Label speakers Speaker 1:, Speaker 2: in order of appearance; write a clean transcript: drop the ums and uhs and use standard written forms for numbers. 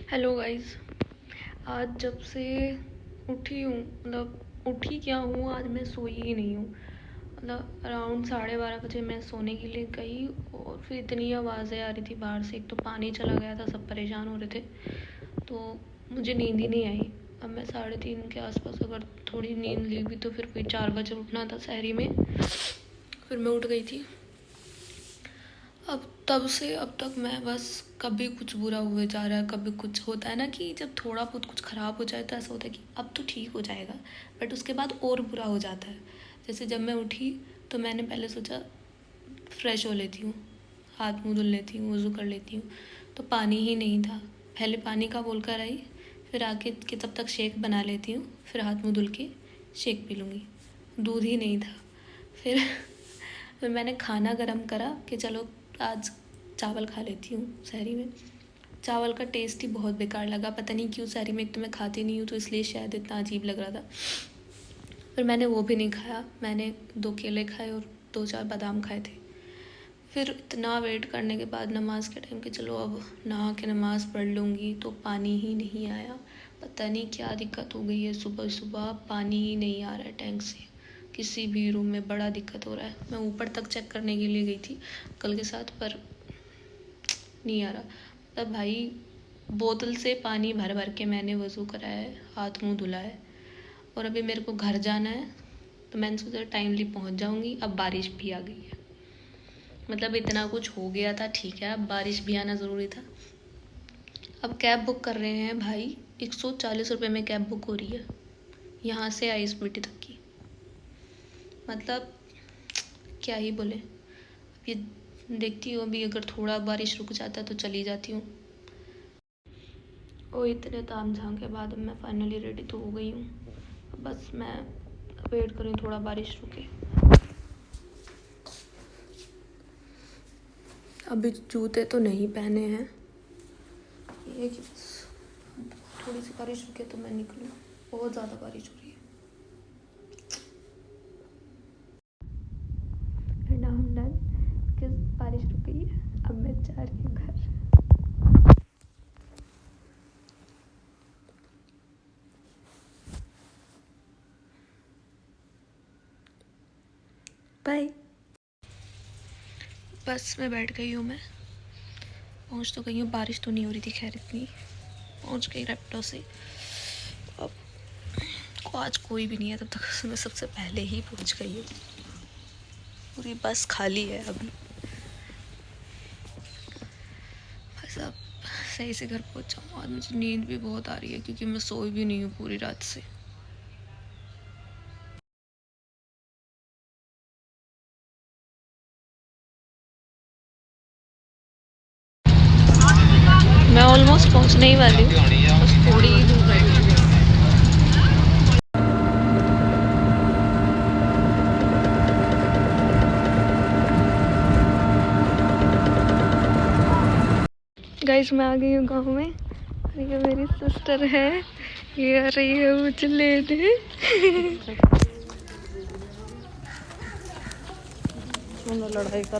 Speaker 1: Hello guys. आज जब से उठी हूँ, मतलब उठी क्या हूँ, आज मैं सोई ही नहीं हूँ। मतलब अराउंड 12:30 बजे मैं सोने के लिए गई और फिर इतनी आवाज़ें आ रही थी बाहर से। एक तो पानी चला गया था, सब परेशान हो रहे थे, तो मुझे नींद ही नहीं आई। अब मैं 3:30 के आसपास अगर थोड़ी नींद ली भी तो फिर कोई 4 बजे उठना था शहरी में। फिर मैं उठ गई थी। अब तब से अब तक मैं बस कभी कुछ बुरा हुए जा रहा है, कभी कुछ होता है ना कि जब थोड़ा बहुत कुछ ख़राब हो जाए तो ऐसा होता है कि अब तो ठीक हो जाएगा, बट उसके बाद और बुरा हो जाता है। जैसे जब मैं उठी तो मैंने पहले सोचा फ़्रेश हो लेती हूँ, हाथ मुँह धुल लेती हूँ, वज़ू कर लेती हूँ, तो पानी ही नहीं था। पहले पानी का बोल कर आई, फिर आके कि तब तक शेक बना लेती हूँ, फिर हाथ मुँह धुल के शेक पी लूँगी। दूध ही नहीं था। फिर मैंने खाना गरम करा कि चलो आज चावल खा लेती हूँ शहरी में। चावल का टेस्ट ही बहुत बेकार लगा, पता नहीं क्यों। शहरी में एक तो मैं खाती नहीं हूँ तो इसलिए शायद इतना अजीब लग रहा था। फिर मैंने वो भी नहीं खाया, मैंने 2 केले खाए और 2-4 बादाम खाए थे। फिर इतना वेट करने के बाद नमाज़ के टाइम कि चलो अब नहा के नमाज़ पढ़ लूँगी, तो पानी ही नहीं आया। पता नहीं क्या दिक्कत हो गई है, सुबह सुबह पानी ही नहीं आ रहा है टैंक से। किसी भी रूम में बड़ा दिक्कत हो रहा है। मैं ऊपर तक चेक करने के लिए गई थी कल के साथ, पर नहीं आ रहा। मतलब भाई बोतल से पानी भर भर के मैंने वज़ू कराया है, हाथ मुंह धुला है, और अभी मेरे को घर जाना है, तो मैंने सोचा टाइमली पहुंच जाऊंगी। अब बारिश भी आ गई है। मतलब इतना कुछ हो गया था, ठीक है, अब बारिश भी आना ज़रूरी था। अब कैब बुक कर रहे हैं भाई, 140 रुपये में कैब बुक हो रही है यहाँ से ISBT तक की। मतलब क्या ही बोले। अब ये देखती हूँ, अभी अगर थोड़ा बारिश रुक जाता तो चली जाती हूँ। और इतने ताम झाम के बाद अब मैं फाइनली रेडी तो हो गई हूँ। बस मैं वेट करूँ थोड़ा बारिश रुके। अभी जूते तो नहीं पहने हैं, ये कि बस थोड़ी सी बारिश रुके तो मैं निकलूँ। बहुत ज़्यादा बारिश हो रही है। बारिश रुक गई है, अब मैं जा रही हूँ घर। बाय। बस में बैठ गई हूँ मैं, पहुँच तो गई हूँ। बारिश तो नहीं हो रही थी खैर इतनी, पहुँच गई रैप्टो से। अब आज कोई भी नहीं है, तब तक मैं सबसे पहले ही पहुँच गई हूँ। पूरी बस खाली है अभी। बस अब सही से घर पहुँच जाऊँ। आज मुझे नींद भी बहुत आ रही है क्योंकि मैं सोई भी नहीं हूँ पूरी रात से। मैं ऑलमोस्ट पहुँचने ही वाली हूँ, बस थोड़ी ही दूर रह गई। गाइस मैं आ गई हूँ गाँव में। ये मेरी सिस्टर है, ये आ रही है मुझे लेने।
Speaker 2: लड़ाई कर